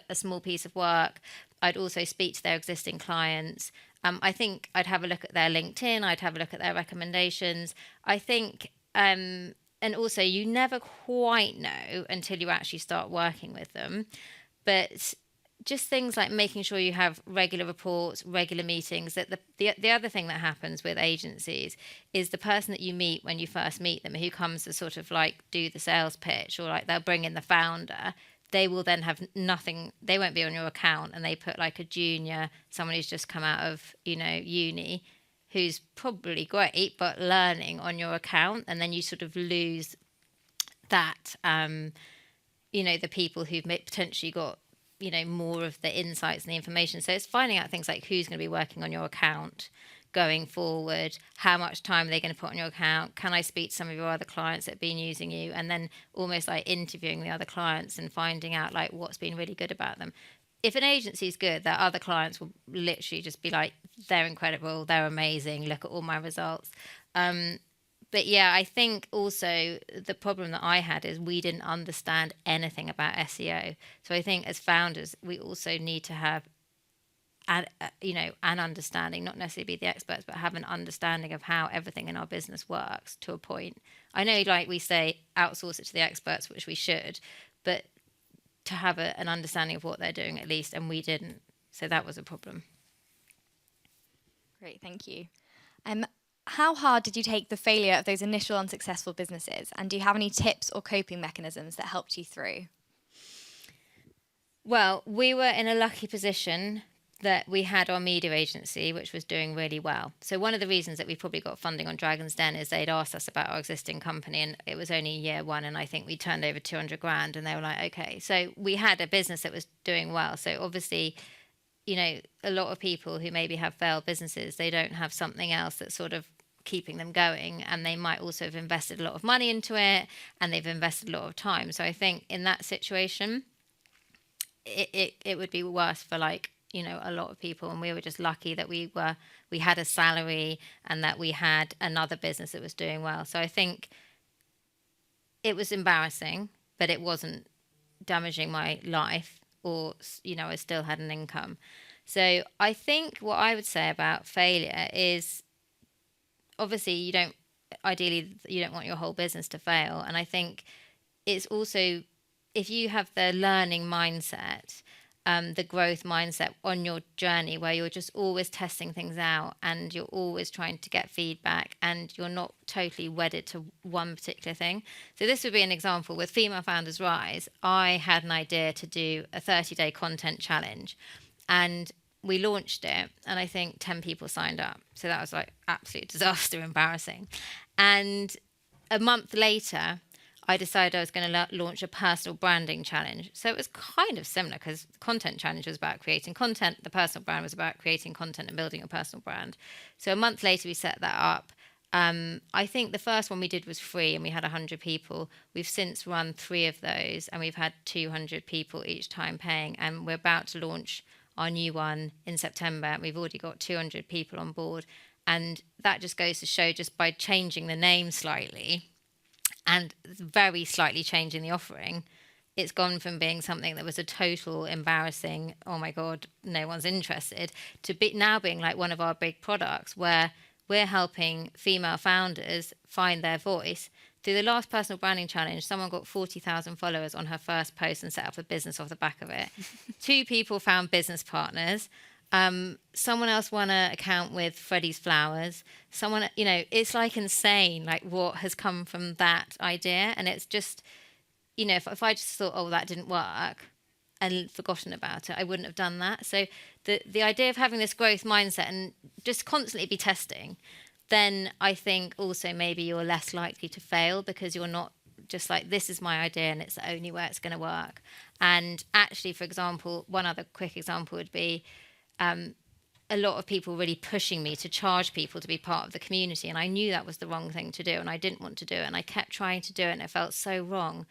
a small piece of work. I'd also speak to their existing clients. I think I'd have a look at their LinkedIn. I'd have a look at their recommendations. I think, and also you never quite know until you actually start working with them. But just things like making sure you have regular reports, regular meetings. That the other thing that happens with agencies is the person that you meet when you first meet them, who comes to sort of like do the sales pitch, or like they'll bring in the founder. They will then have nothing. They won't be on your account, and they put like a junior, someone who's just come out of uni, who's probably great but learning on your account, and then you sort of lose that. The people who've potentially got more of the insights and the information. So it's finding out things like who's going to be working on your account going forward, how much time are they going to put on your account, can I speak to some of your other clients that have been using you, and then almost like interviewing the other clients and finding out like what's been really good about them. If an agency is good, their other clients will literally just be like, they're incredible, they're amazing, look at all my results. But yeah, I think also the problem that I had is we didn't understand anything about SEO. So I think as founders, we also need to have an understanding, not necessarily be the experts, but have an understanding of how everything in our business works to a point. I know, like we say, outsource it to the experts, which we should, but to have an understanding of what they're doing at least, and we didn't. So that was a problem. Great, thank you. How hard did you take the failure of those initial unsuccessful businesses? And do you have any tips or coping mechanisms that helped you through? Well, we were in a lucky position that we had our media agency, which was doing really well. So one of the reasons that we probably got funding on Dragon's Den is they'd asked us about our existing company, and it was only year 1, and I think we turned over 200 grand, and they were like, okay. So we had a business that was doing well. So obviously, a lot of people who maybe have failed businesses, they don't have something else that's sort of keeping them going, and they might also have invested a lot of money into it, and they've invested a lot of time. So I think in that situation, it would be worse for a lot of people, and we were just lucky that we had a salary and that we had another business that was doing well. So I think it was embarrassing, but it wasn't damaging my life, or I still had an income. So I think what I would say about failure is, obviously ideally you don't want your whole business to fail, and I think it's also, if you have the learning mindset, the growth mindset on your journey, where you're just always testing things out and you're always trying to get feedback, and you're not totally wedded to one particular thing. So this would be an example with Female Founders Rise. I had an idea to do a 30-day content challenge, and we launched it, and I think 10 people signed up. So that was like absolute disaster, embarrassing. And a month later, I decided I was going to launch a personal branding challenge. So it was kind of similar, because the content challenge was about creating content. The personal brand was about creating content and building a personal brand. So a month later, we set that up. I think the first one we did was free, and we had 100 people. We've since run 3 of those, and we've had 200 people each time paying. And we're about to launch our new one in September, and we've already got 200 people on board. And that just goes to show, just by changing the name slightly and very slightly changing the offering, it's gone from being something that was a total embarrassing, oh my God, no one's interested, to now being like one of our big products, where we're helping female founders find their voice. Through the last personal branding challenge, someone got 40,000 followers on her first post and set up a business off the back of it. 2 people found business partners. Someone else won an account with Freddie's Flowers. Someone, it's like insane, like what has come from that idea. And it's just, if I just thought, oh, that didn't work, and forgotten about it, I wouldn't have done that. So the idea of having this growth mindset and just constantly be testing, then I think also maybe you're less likely to fail, because you're not just like, this is my idea and it's the only way it's going to work. And actually, for example, one other quick example would be a lot of people really pushing me to charge people to be part of the community. And I knew that was the wrong thing to do, and I didn't want to do it. And I kept trying to do it, and it felt so wrong.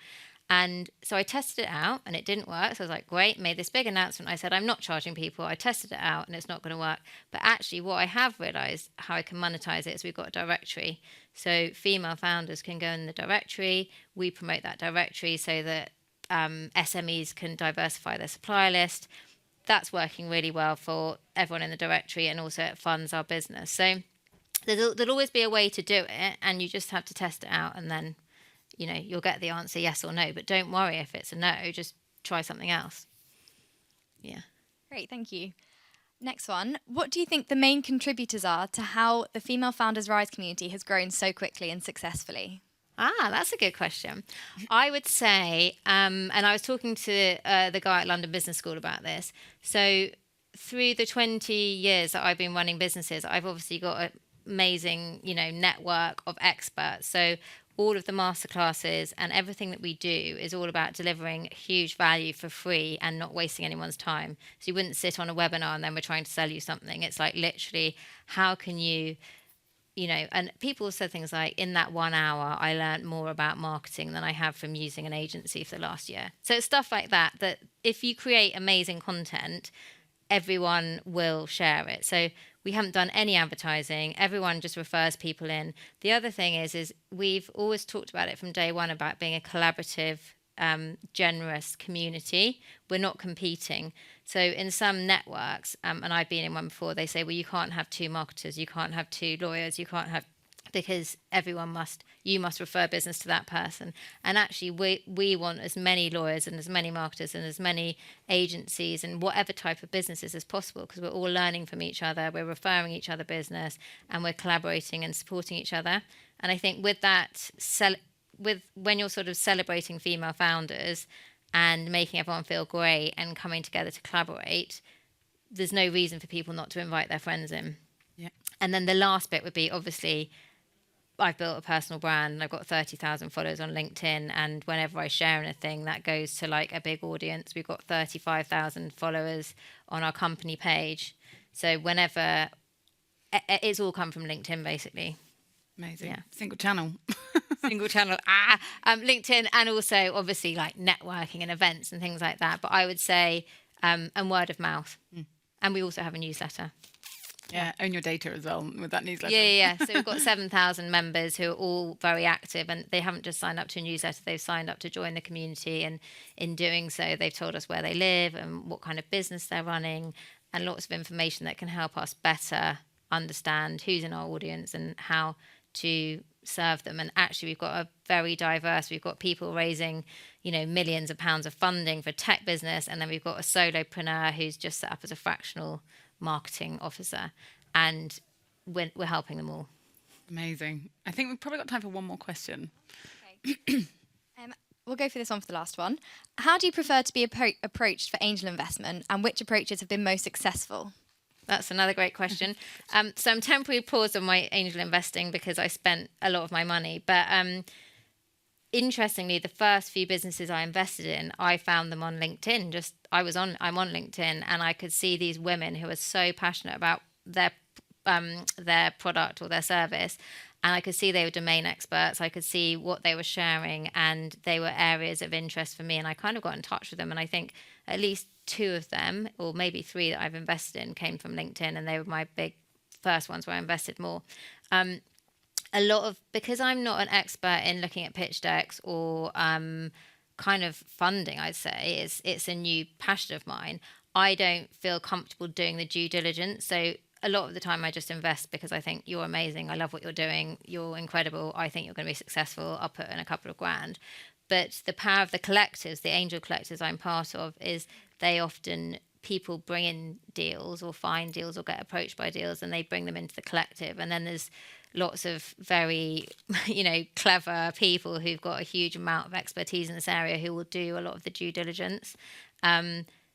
And so I tested it out, and it didn't work. So I was like, great, made this big announcement. I said, I'm not charging people. I tested it out, and it's not going to work. But actually, what I have realized how I can monetize it is we've got a directory. So female founders can go in the directory. We promote that directory so that SMEs can diversify their supplier list. That's working really well for everyone in the directory, and also it funds our business. So there'll always be a way to do it, and you just have to test it out, and then you'll get the answer yes or no. But don't worry if it's a no, just try something else. Yeah. Great, thank you. Next one. What do you think the main contributors are to how the Female Founders Rise community has grown so quickly and successfully? That's a good question. I would say, and I was talking to the guy at London Business School about this. So through the 20 years that I've been running businesses, I've obviously got an amazing, network of experts. So all of the masterclasses and everything that we do is all about delivering huge value for free and not wasting anyone's time. So you wouldn't sit on a webinar and then we're trying to sell you something. It's like, literally, how can you... and people said things like, in that 1 hour, I learned more about marketing than I have from using an agency for the last year. So it's stuff like that, that if you create amazing content, everyone will share it. So we haven't done any advertising. Everyone just refers people in. The other thing is we've always talked about it from day one about being a collaborative, generous community. We're not competing. So in some networks, and I've been in one before, they say, well, you can't have 2 marketers, you can't have 2 lawyers, you can't have, because you must refer business to that person. And actually we want as many lawyers and as many marketers and as many agencies and whatever type of businesses as possible, because we're all learning from each other, we're referring each other business, and we're collaborating and supporting each other. And I think with that, when you're sort of celebrating female founders and making everyone feel great and coming together to collaborate, there's no reason for people not to invite their friends in. Yeah. And then the last bit would be, obviously, I've built a personal brand and I've got 30,000 followers on LinkedIn, and whenever I share anything, that goes to like a big audience. We've got 35,000 followers on our company page. So whenever, it's all come from LinkedIn, basically. Amazing. Yeah. Single channel. Single channel. LinkedIn, and also obviously like networking and events and things like that. But I would say, and word of mouth. And we also have a newsletter. Yeah, own your data as well with that newsletter. Yeah. So we've got 7,000 members who are all very active, and they haven't just signed up to a newsletter, they've signed up to join the community. And in doing so, they've told us where they live and what kind of business they're running, and lots of information that can help us better understand who's in our audience and how to serve them. And actually, we've got a very diverse, we've got people raising, millions of pounds of funding for tech business. And then we've got a solopreneur who's just set up as a fractional marketing officer, and we're helping them all. Amazing. I think we've probably got time for one more question. Okay. We'll go for this one for the last one. How do you prefer to be approached for angel investment, and which approaches have been most successful? That's another great question. So I'm temporarily paused on my angel investing because I spent a lot of my money. But interestingly, the first few businesses I invested in, I found them on LinkedIn. I'm on LinkedIn, and I could see these women who are so passionate about their product or their service. And I could see they were domain experts. I could see what they were sharing, and they were areas of interest for me. And I kind of got in touch with them. And I think at least 2 of them, or maybe 3 that I've invested in, came from LinkedIn, and they were my big first ones where I invested more. Because I'm not an expert in looking at pitch decks or kind of funding, I'd say, it's a new passion of mine. I don't feel comfortable doing the due diligence. So a lot of the time I just invest because I think you're amazing. I love what you're doing. You're incredible. I think you're going to be successful. I'll put in a couple of grand. But the power of the collectives, the angel collectives I'm part of, is they often, people bring in deals or find deals or get approached by deals, and they bring them into the collective. And then there's lots of very, clever people who've got a huge amount of expertise in this area who will do a lot of the due diligence.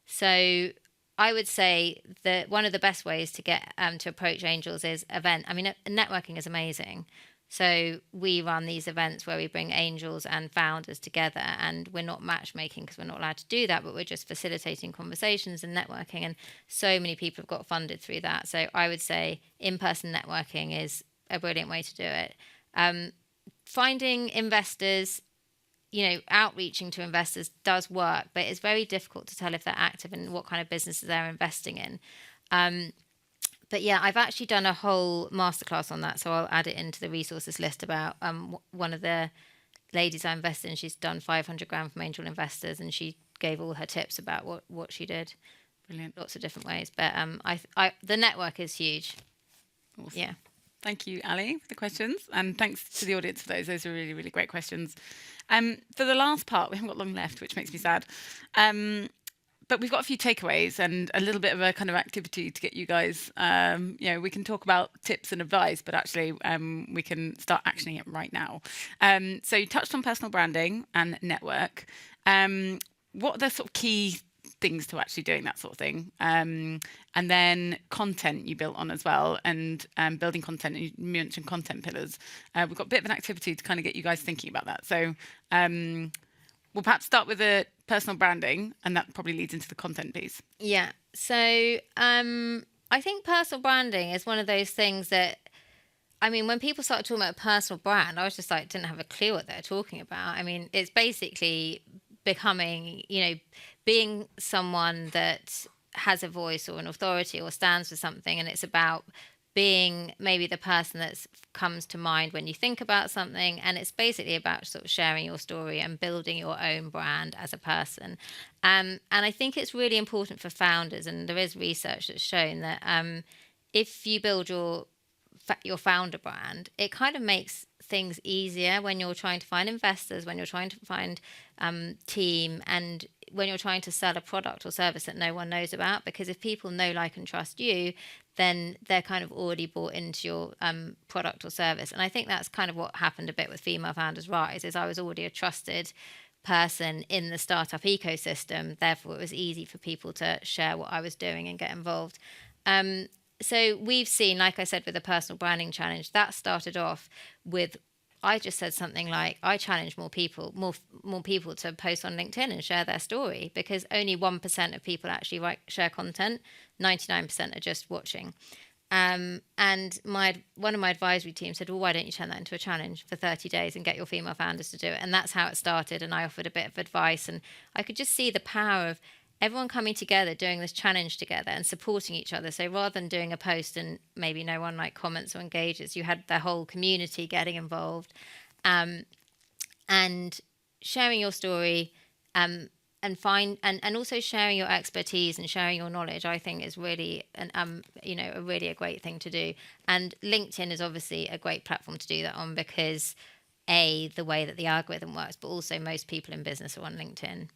So I would say that one of the best ways to get to approach angels is event. I mean, networking is amazing, So we run these events where we bring angels and founders together, and we're not matchmaking because we're not allowed to do that, but we're just facilitating conversations and networking. And so many people have got funded through that. So I would say in-person networking is a brilliant way to do it. Finding investors, outreaching to investors does work, but it's very difficult to tell if they're active and what kind of businesses they're investing in. But yeah, I've actually done a whole masterclass on that, so I'll add it into the resources list about one of the ladies I invested in. She's done 500 grand from angel investors, and she gave all her tips about what she did. Brilliant. Lots of different ways, but the network is huge. Awesome. Yeah. Thank you, Ali, for the questions, and thanks to the audience for those. Those are really, really great questions. For the last part, we haven't got long left, which makes me sad. But we've got a few takeaways and a little bit of a kind of activity to get you guys, we can talk about tips and advice, but actually we can start actioning it right now. So you touched on personal branding and network. What are the sort of key things to actually doing that sort of thing? And then content you built on as well, and building content, and you mentioned content pillars. We've got a bit of an activity to kind of get you guys thinking about that. So we'll perhaps start with the personal branding, and that probably leads into the content piece. Yeah. So I think personal branding is one of those things that, when people started talking about a personal brand, I was just like, didn't have a clue what they're talking about. It's basically becoming, being someone that has a voice or an authority or stands for something, and it's about being maybe the person that comes to mind when you think about something, and it's basically about sort of sharing your story and building your own brand as a person. And I think it's really important for founders, and there is research that's shown that if you build your founder brand, it kind of makes things easier when you're trying to find investors, when you're trying to find team, and when you're trying to sell a product or service that no one knows about. Because if people know, like, and trust you, then they're kind of already bought into your product or service. And I think that's kind of what happened a bit with Female Founders Rise, is I was already a trusted person in the startup ecosystem. Therefore, it was easy for people to share what I was doing and get involved. So we've seen, like I said, with the personal branding challenge, that started off with, I just said something like, I challenge more people to post on LinkedIn and share their story, because only 1% of people actually share content. 99% are just watching. And one of my advisory team said, well, why don't you turn that into a challenge for 30 days and get your female founders to do it? And that's how it started. And I offered a bit of advice, and I could just see the power of everyone coming together, doing this challenge together and supporting each other. So rather than doing a post and maybe no one comments or engages, you had the whole community getting involved, and sharing your story, and also sharing your expertise and sharing your knowledge. I think is really a great thing to do. And LinkedIn is obviously a great platform to do that on, because the way that the algorithm works, but also most people in business are on LinkedIn.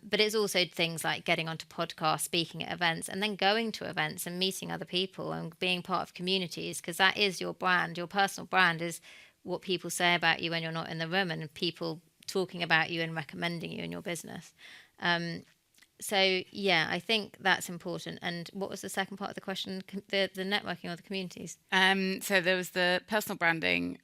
But it's also things like getting onto podcasts, speaking at events, and then going to events and meeting other people and being part of communities, because that is your brand. Your personal brand is what people say about you when you're not in the room, and people talking about you and recommending you in your business. So yeah, I think that's important. And what was the second part of the question? The networking or the communities? So there was the personal branding,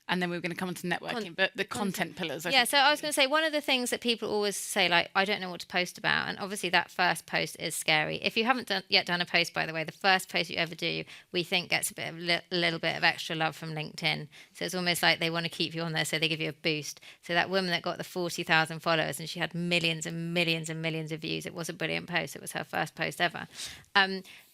and then we were going to come on to networking, but the content pillars. So I was going to say, one of the things that people always say, like, I don't know what to post about. And obviously that first post is scary. If you haven't yet done a post, by the way, the first post you ever do, we think gets a little bit of extra love from LinkedIn. So it's almost like they want to keep you on there, so they give you a boost. So that woman that got the 40,000 followers and she had millions and millions and millions of views, it was a brilliant post. It was her first post ever.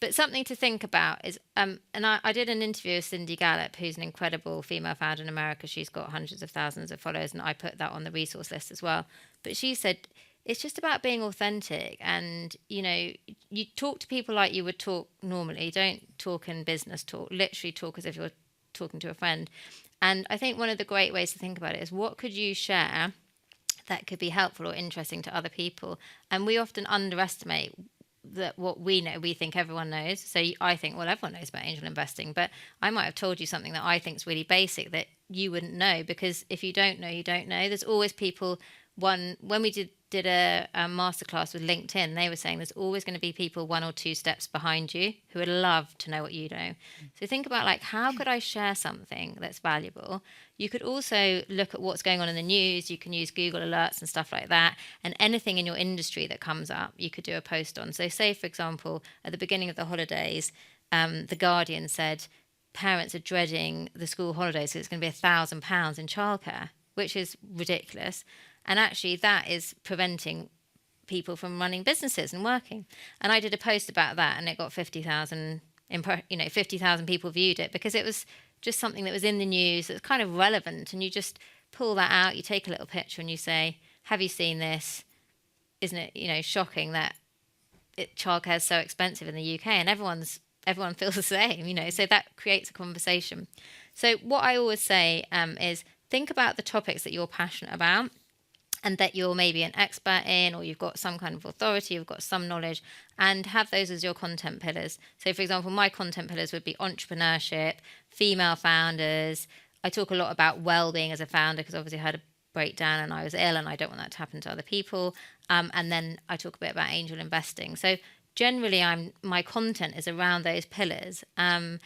But something to think about is, and I did an interview with Cindy Gallop, who's an incredible female founder in America. She's got hundreds of thousands of followers, and I put that on the resource list as well. But she said, it's just about being authentic, and, you talk to people like you would talk normally. Don't talk in business talk, literally talk as if you're talking to a friend. And I think one of the great ways to think about it is, what could you share that could be helpful or interesting to other people? And we often underestimate that what we know, we think everyone knows. So I think, well, everyone knows about angel investing, but I might have told you something that I think is really basic that you wouldn't know, because if you don't know, you don't know. There's always people when we did a masterclass with LinkedIn, they were saying there's always going to be people 1 or 2 steps behind you who would love to know what you know. So think about like, how could I share something that's valuable? You could also look at what's going on in the news. You can use Google alerts and stuff like that. And anything in your industry that comes up, you could do a post on. So say, for example, at the beginning of the holidays, The Guardian said parents are dreading the school holidays because it's going to be £1,000 in childcare, which is ridiculous. And actually, that is preventing people from running businesses and working. And I did a post about that, and it got 50,000 people viewed it, because it was just something that was in the news that's kind of relevant. And you just pull that out, you take a little picture, and you say, "Have you seen this? Isn't it, shocking that childcare is so expensive in the UK?" And everyone feels the same, So that creates a conversation. So what I always say is think about the topics that you're passionate about, and that you're maybe an expert in, or you've got some kind of authority, you've got some knowledge, and have those as your content pillars. So, for example, my content pillars would be entrepreneurship, female founders. I talk a lot about well-being as a founder, because obviously I had a breakdown and I was ill, and I don't want that to happen to other people. And then I talk a bit about angel investing. So generally, my content is around those pillars. And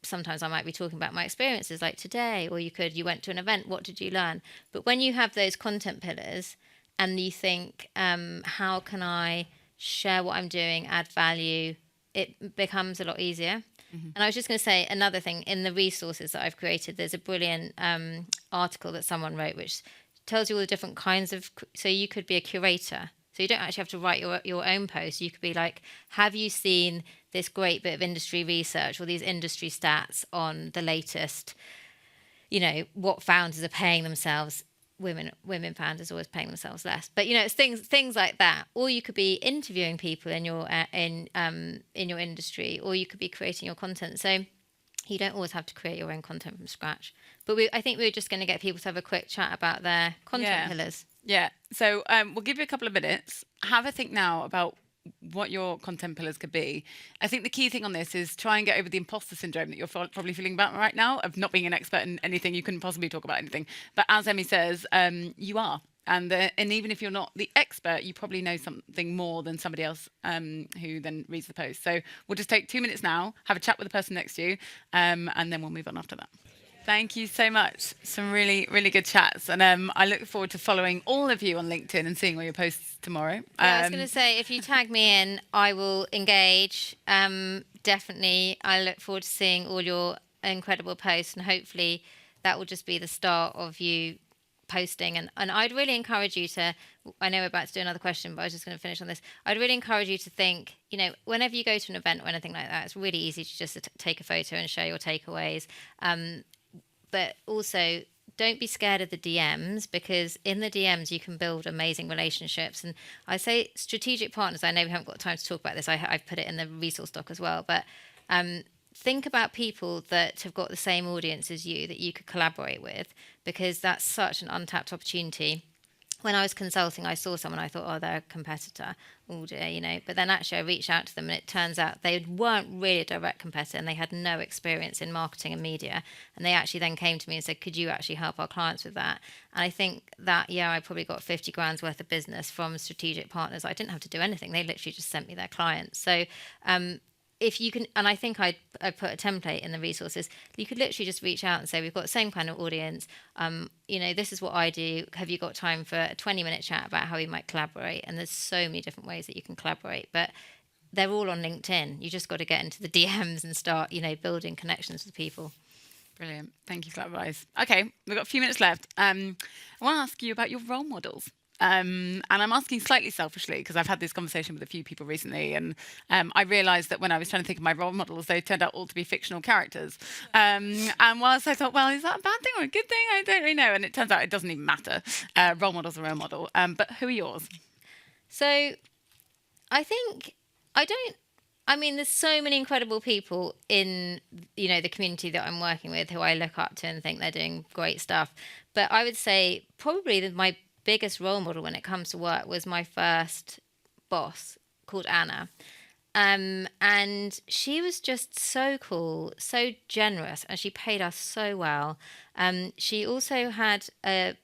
sometimes I might be talking about my experiences, like today, or you went to an event, what did you learn? But when you have those content pillars and you think, how can I share what I'm doing, add value, it becomes a lot easier. Mm-hmm. And I was just going to say another thing, in the resources that I've created, there's a brilliant article that someone wrote, which tells you all the different kinds of, so you could be a curator. So you don't actually have to write your own post. You could be like, have you seen this great bit of industry research or these industry stats on the latest, what founders are paying themselves? Women founders are always paying themselves less. But, it's things like that. Or you could be interviewing people in your industry, or you could be creating your content. So you don't always have to create your own content from scratch. But I think we're just going to get people to have a quick chat about their content pillars. Yeah. So we'll give you a couple of minutes. Have a think now about what your content pillars could be. I think the key thing on this is try and get over the imposter syndrome that you're probably feeling about right now, of not being an expert in anything. You couldn't possibly talk about anything. But as Emmie says, you are. And even if you're not the expert, you probably know something more than somebody else who then reads the post. So we'll just take 2 minutes now, have a chat with the person next to you, and then we'll move on after that. Thank you so much. Some really, really good chats. And I look forward to following all of you on LinkedIn and seeing all your posts tomorrow. I was going to say, if you tag me in, I will engage. Definitely. I look forward to seeing all your incredible posts, and hopefully that will just be the start of you posting. And I'd really encourage you to, I know we're about to do another question, but I was just going to finish on this. I'd really encourage you to think, whenever you go to an event or anything like that, it's really easy to just take a photo and share your takeaways. But also, don't be scared of the DMs, because in the DMs you can build amazing relationships. And I say strategic partners, I know we haven't got time to talk about this, I've put it in the resource doc as well, but think about people that have got the same audience as you that you could collaborate with, because that's such an untapped opportunity. When I was consulting, I saw someone, I thought, oh, they're a competitor, oh dear, but then actually I reached out to them, and it turns out they weren't really a direct competitor, and they had no experience in marketing and media. And they actually then came to me and said, could you actually help our clients with that? And I think that year I probably got 50 grand's worth of business from strategic partners. I didn't have to do anything. They literally just sent me their clients. So if you can, and I think I put a template in the resources, you could literally just reach out and say, we've got the same kind of audience. This is what I do. Have you got time for a 20-minute chat about how we might collaborate? And there's so many different ways that you can collaborate, but they're all on LinkedIn. You just got to get into the DMs and start, building connections with people. Brilliant. Thank you for that advice. Okay, we've got a few minutes left. I want to ask you about your role models. And I'm asking slightly selfishly, because I've had this conversation with a few people recently, and I realised that when I was trying to think of my role models, they turned out all to be fictional characters. And whilst I thought, well, is that a bad thing or a good thing? I don't really know. And it turns out it doesn't even matter. Role model's a role model. But who are yours? So I think there's so many incredible people in, the community that I'm working with who I look up to and think they're doing great stuff. But I would say probably my biggest role model when it comes to work was my first boss, called Anna. And she was just so cool, so generous, and she paid us so well. She also had a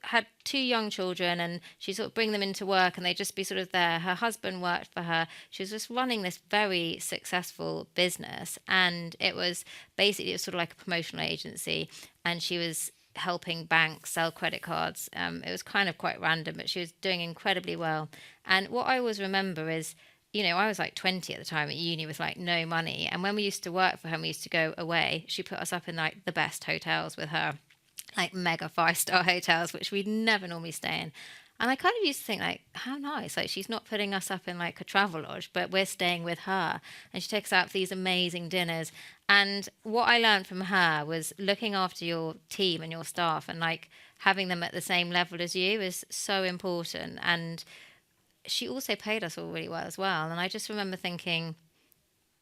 had 2 young children, and she sort of bring them into work and they'd just be sort of there. Her husband worked for her. She was just running this very successful business, and it was sort of like a promotional agency, and she was helping banks sell credit cards. It was kind of quite random, but she was doing incredibly well. And what I always remember is, I was like 20 at the time at uni with like no money. And when we used to work for her and we used to go away, she put us up in like the best hotels with her, like mega 5-star hotels, which we'd never normally stay in. And I kind of used to think, like, how nice. Like, she's not putting us up in like a travel lodge, but we're staying with her. And she takes us out for these amazing dinners. And what I learned from her was looking after your team and your staff, and like having them at the same level as you is so important. And she also paid us all really well as well. And I just remember thinking,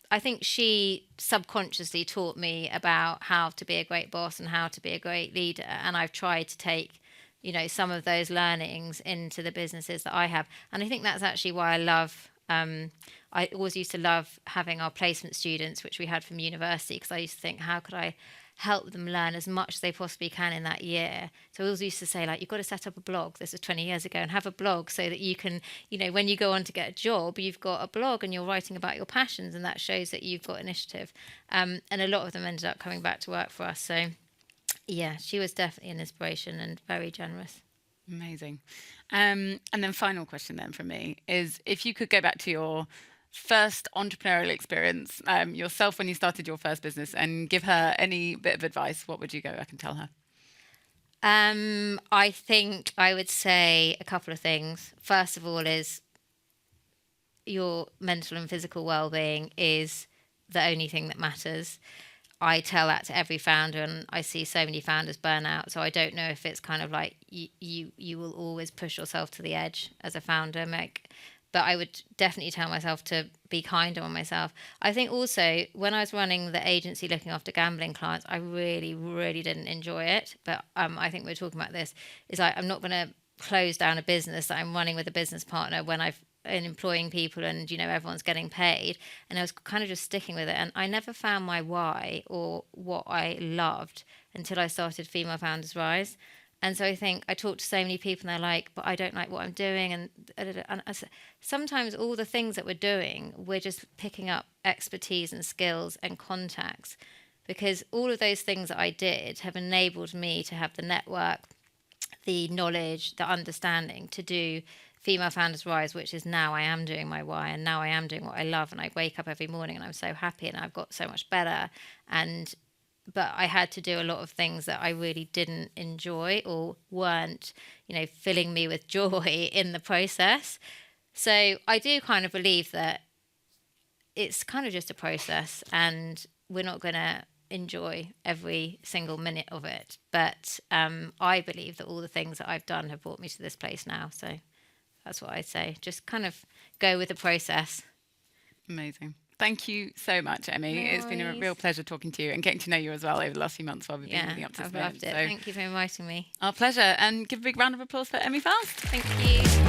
I think she subconsciously taught me about how to be a great boss and how to be a great leader. And I've tried to take, some of those learnings into the businesses that I have. And I think that's actually why I always used to love having our placement students, which we had from university, because I used to think, how could I help them learn as much as they possibly can in that year? So I always used to say, like, you've got to set up a blog. This was 20 years ago, and have a blog so that you can, when you go on to get a job, you've got a blog and you're writing about your passions, and that shows that you've got initiative. And a lot of them ended up coming back to work for us. So yeah, she was definitely an inspiration and very generous. Amazing. And then final question then from me is, if you could go back to your first entrepreneurial experience, yourself when you started your first business, and give her any bit of advice, what would you go back and tell her? I think I would say a couple of things. First of all is your mental and physical well-being is the only thing that matters. I tell that to every founder, and I see so many founders burn out. So I don't know if it's kind of like you will always push yourself to the edge as a founder, but I would definitely tell myself to be kinder on myself. I think also when I was running the agency looking after gambling clients, I really, really didn't enjoy it. But I think we're talking about this. Is like, I'm not going to close down a business that I'm running with a business partner when I've and employing people and everyone's getting paid, and I was kind of just sticking with it, and I never found my why or what I loved until I started Female Founders Rise. And so I think I talk to so many people and they're like, but I don't like what I'm doing, and sometimes all the things that we're doing, we're just picking up expertise and skills and contacts, because all of those things that I did have enabled me to have the network, the knowledge, the understanding to do Female Founders Rise, which is now I am doing my why, and now I am doing what I love, and I wake up every morning and I'm so happy and I've got so much better. But I had to do a lot of things that I really didn't enjoy or weren't, filling me with joy in the process. So I do kind of believe that it's kind of just a process, and we're not going to enjoy every single minute of it. But I believe that all the things that I've done have brought me to this place now. So that's what I'd say. Just kind of go with the process. Amazing. Thank you so much, Emmie. No it's been a real pleasure talking to you and getting to know you as well over the last few months while we've been leading up to this I've moment. loved it. So Thank you for inviting me. our pleasure. And give a big round of applause for Emmie Faust. Thank you.